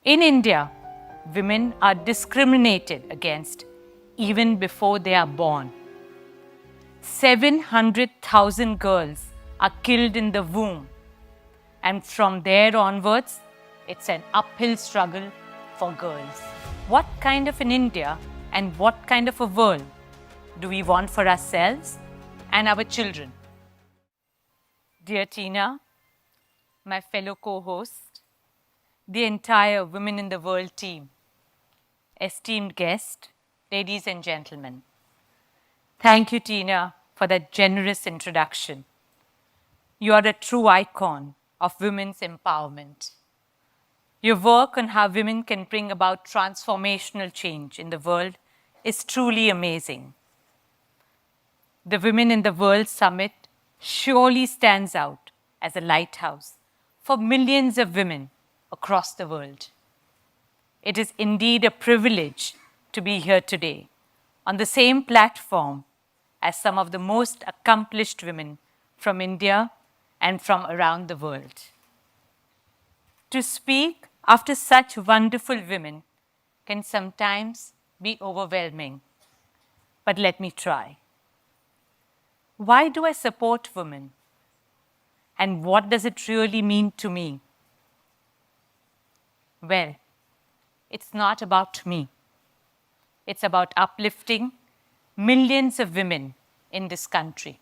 In India, women are discriminated against even before they are born. 700,000 girls are killed in the womb, and from there onwards, it's an uphill struggle for girls. What kind of an India and what kind of a world do we want for ourselves and our children? Dear Tina, my fellow co-host, the entire Women in the World team, esteemed guest, ladies and gentlemen. Thank you, Tina, for that generous introduction. You are a true icon of women's empowerment. Your work on how women can bring about transformational change in the world is truly amazing. The Women in the World Summit surely stands out as a lighthouse for millions of women across the world. It is indeed a privilege to be here today on the same platform as some of the most accomplished women from India and from around the world. To speak after such wonderful women can sometimes be overwhelming, but let me try. Why do I support women? And what does it really mean to me? Well, it's not about me. It's about uplifting millions of women in this country.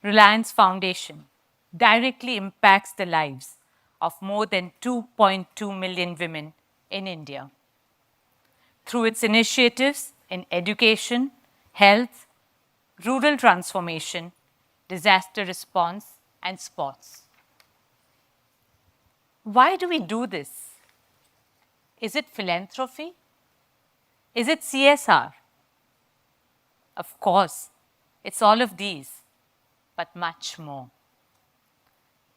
Reliance Foundation directly impacts the lives of more than 2.2 million women in India. Through its initiatives in education, health, rural transformation, disaster response, and sports. Why do we do this? Is it philanthropy? Is it CSR? Of course, it's all of these, but much more.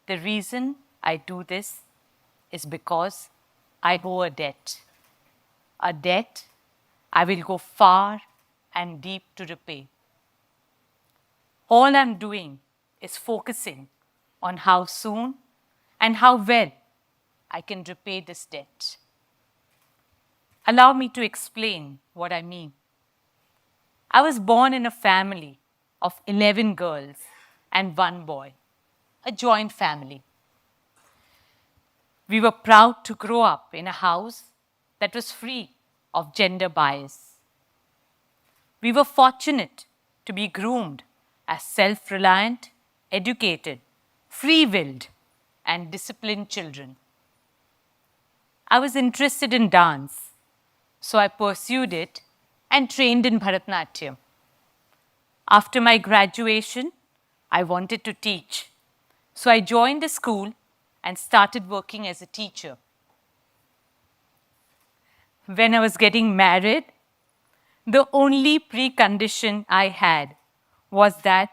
The reason I do this is because I owe a debt I will go far and deep to repay. All I'm doing is focusing on how soon and how well I can repay this debt. Allow me to explain what I mean. I was born in a family of 11 girls and 1 boy, a joint family. We were proud to grow up in a house that was free of gender bias. We were fortunate to be groomed as self-reliant, educated, free-willed, and disciplined children. I was interested in dance, so I pursued it and trained in Bharatanatyam. After my graduation, I wanted to teach, so I joined a school and started working as a teacher. When I was getting married, the only precondition I had was that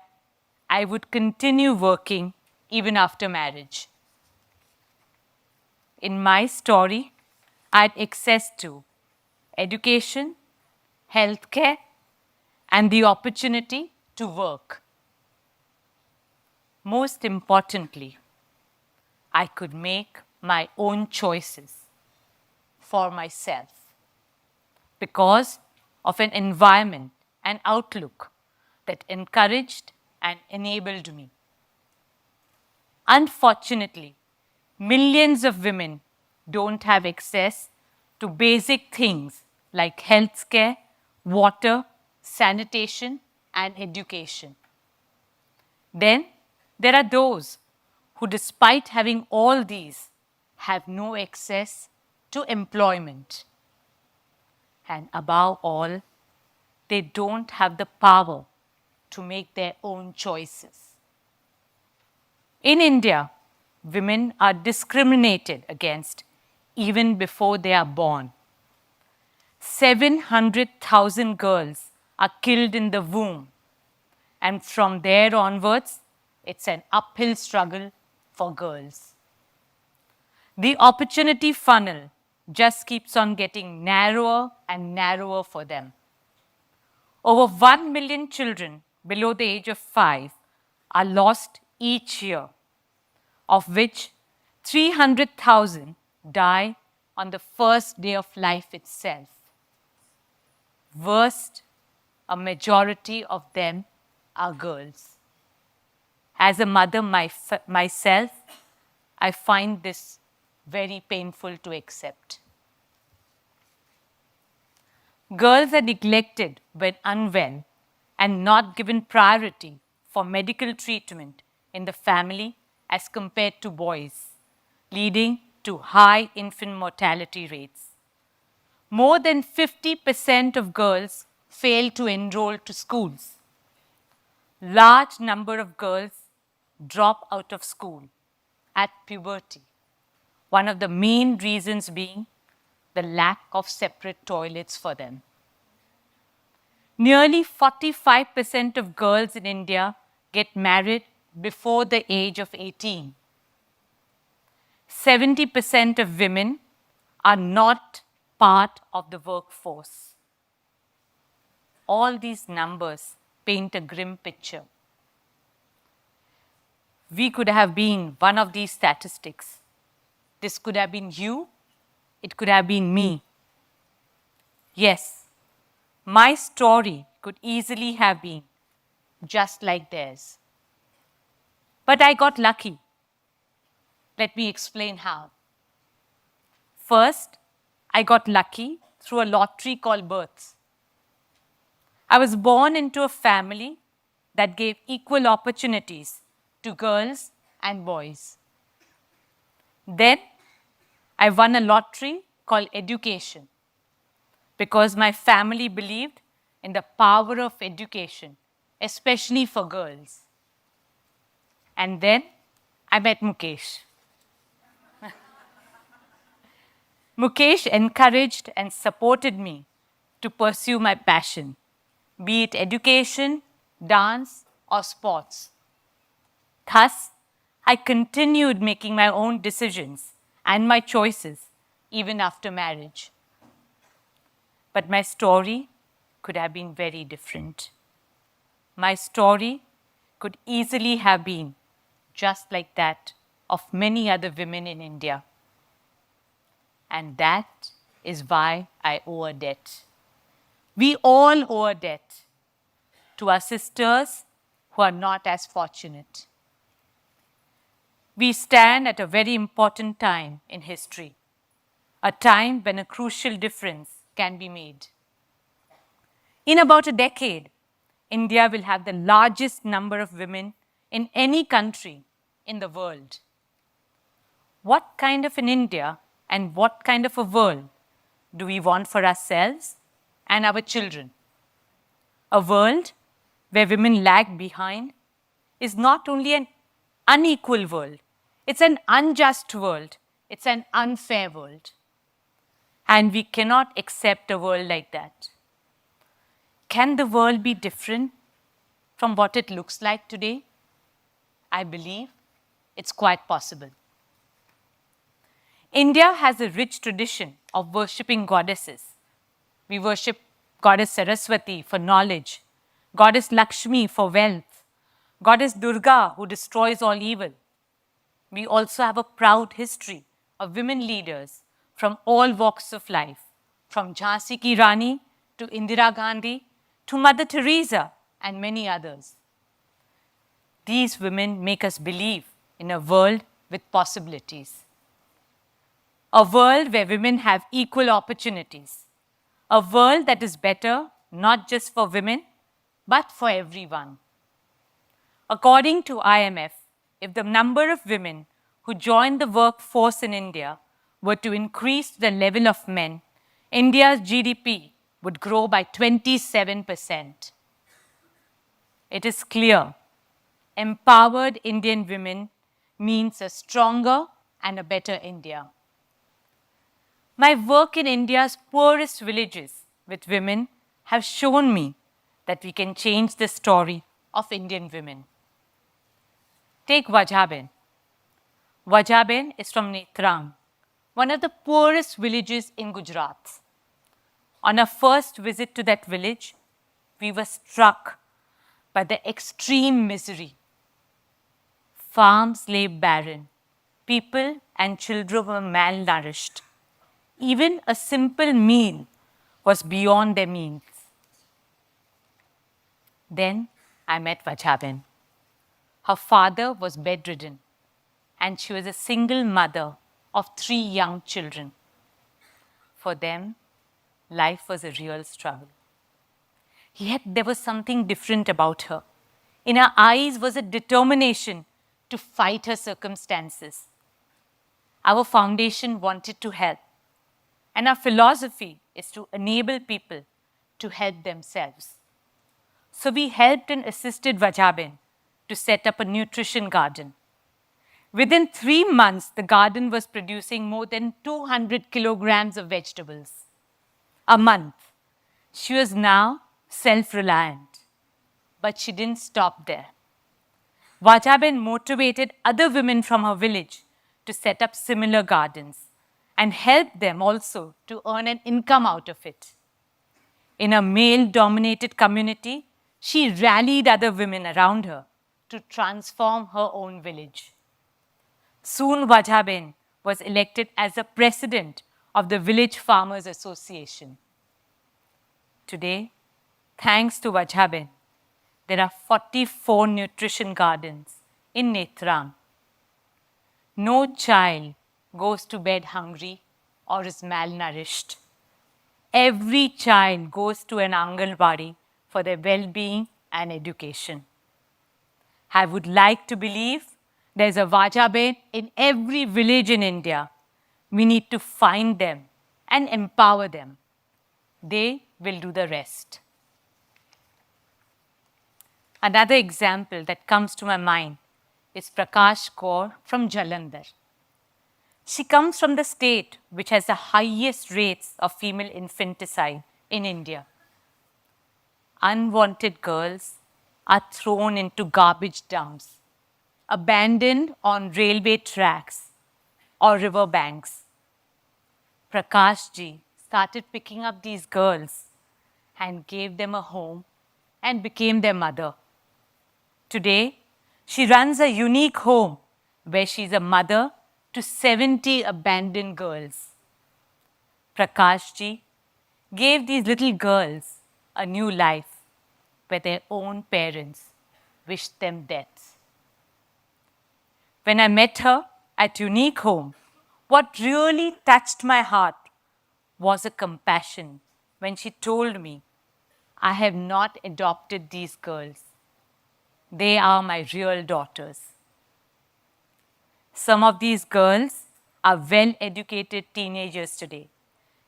I would continue working even after marriage. In my story, I had access to education, healthcare, and the opportunity to work. Most importantly, I could make my own choices for myself because of an environment and outlook that encouraged and enabled me. Unfortunately, millions of women don't have access to basic things like healthcare, water, sanitation, and education. Then there are those who, despite having all these, have no access to employment. And above all, they don't have the power to make their own choices. In India, women are discriminated against even before they are born. 700,000 girls are killed in the womb, and from there onwards, it's an uphill struggle for girls. The opportunity funnel just keeps on getting narrower and narrower for them. Over 1 million children below the age of 5 are lost each year, of which 300,000 die on the first day of life itself. Worst, a majority of them are girls. As a mother myself, I find this very painful to accept. Girls are neglected when unwell and not given priority for medical treatment in the family as compared to boys, leading to high infant mortality rates. More than 50% of girls fail to enroll to schools. Large number of girls drop out of school at puberty. One of the main reasons being the lack of separate toilets for them. Nearly 45% of girls in India get married before the age of 18. 70% of women are not part of the workforce. All these numbers paint a grim picture. We could have been one of these statistics. This could have been you, it could have been me. Yes, my story could easily have been just like theirs. But I got lucky. Let me explain how. First, I got lucky through a lottery called births. I was born into a family that gave equal opportunities to girls and boys. Then, I won a lottery called education because my family believed in the power of education, especially for girls. And then, I met Mukesh. Mukesh encouraged and supported me to pursue my passion, be it education, dance, or sports. Thus, I continued making my own decisions and my choices even after marriage. But my story could have been very different. My story could easily have been just like that of many other women in India. And that is why I owe a debt. We all owe a debt to our sisters who are not as fortunate. We stand at a very important time in history, a time when a crucial difference can be made. In about a decade, India will have the largest number of women in any country in the world. What kind of an India and what kind of a world do we want for ourselves and our children? A world where women lag behind is not only an unequal world, it's an unjust world, it's an unfair world. And we cannot accept a world like that. Can the world be different from what it looks like today? I believe it's quite possible. India has a rich tradition of worshipping goddesses. We worship Goddess Saraswati for knowledge, Goddess Lakshmi for wealth, Goddess Durga who destroys all evil. We also have a proud history of women leaders from all walks of life, from Jhansi Ki Rani to Indira Gandhi to Mother Teresa and many others. These women make us believe in a world with possibilities. A world where women have equal opportunities. A world that is better not just for women, but for everyone. According to IMF, if the number of women who join the workforce in India were to increase to the level of men, India's GDP would grow by 27%. It is clear, empowered Indian women means a stronger and a better India. My work in India's poorest villages with women have shown me that we can change the story of Indian women. Take Wajhaben. Wajhaben is from Netrang, one of the poorest villages in Gujarat. On our first visit to that village, we were struck by the extreme misery. Farms lay barren. People and children were malnourished. Even a simple meal was beyond their means. Then I met Vajaben. Her father was bedridden, and she was a single mother of 3 young children. For them, life was a real struggle. Yet there was something different about her. In her eyes was a determination to fight her circumstances. Our foundation wanted to help, and our philosophy is to enable people to help themselves. So we helped and assisted Vajaben to set up a nutrition garden. Within 3 months, the garden was producing more than 200 kilograms of vegetables a month. She was now self-reliant, but she didn't stop there. Vajaben motivated other women from her village to set up similar gardens and helped them also to earn an income out of it. In a male-dominated community, she rallied other women around her to transform her own village. Soon Vajaben was elected as the president of the Village Farmers Association. Today, thanks to Vajaben, there are 44 nutrition gardens in Netram. No child goes to bed hungry or is malnourished. Every child goes to an Anganwadi for their well-being and education. I would like to believe there's a Vajaben in every village in India. We need to find them and empower them. They will do the rest. Another example that comes to my mind is Prakash Kaur from Jalandhar. She comes from the state which has the highest rates of female infanticide in India. Unwanted girls are thrown into garbage dumps, abandoned on railway tracks or river banks. Prakash ji started picking up these girls and gave them a home and became their mother. Today, she runs a unique home where she is a mother to 70 abandoned girls. Prakash ji gave these little girls a new life where their own parents wished them death. When I met her at Unique Home, what really touched my heart was a compassion when she told me, I have not adopted these girls. They are my real daughters. Some of these girls are well-educated teenagers today,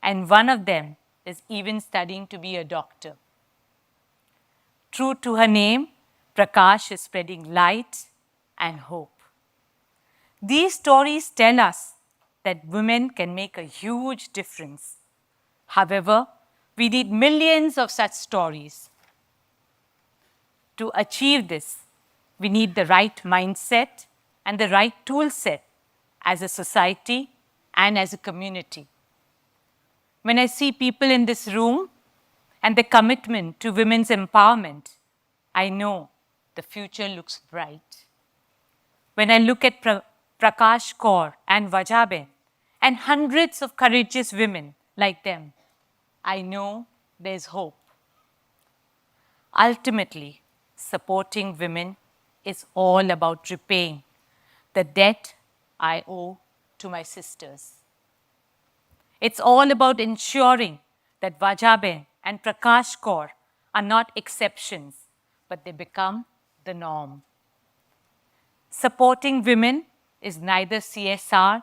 and one of them is even studying to be a doctor. True to her name, Prakash is spreading light and hope. These stories tell us that women can make a huge difference. However, we need millions of such stories. To achieve this, we need the right mindset and the right tool set as a society and as a community. When I see people in this room and the commitment to women's empowerment, I know the future looks bright. When I look at Prakash Kaur and Vajaben and hundreds of courageous women like them, I know there's hope. Ultimately, supporting women is all about repaying the debt I owe to my sisters. It's all about ensuring that Vajaben and Prakash Kaur are not exceptions, but they become the norm. Supporting women is neither CSR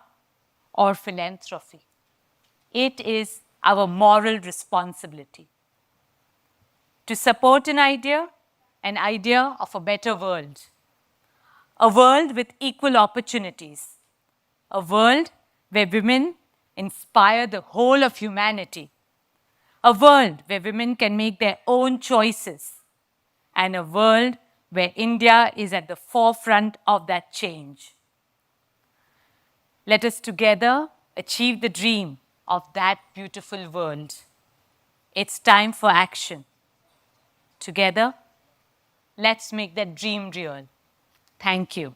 or philanthropy. It is our moral responsibility to support an idea of a better world, a world with equal opportunities, a world where women inspire the whole of humanity, a world where women can make their own choices, and a world where India is at the forefront of that change. Let us together achieve the dream of that beautiful world. It's time for action. Together, let's make that dream real. Thank you.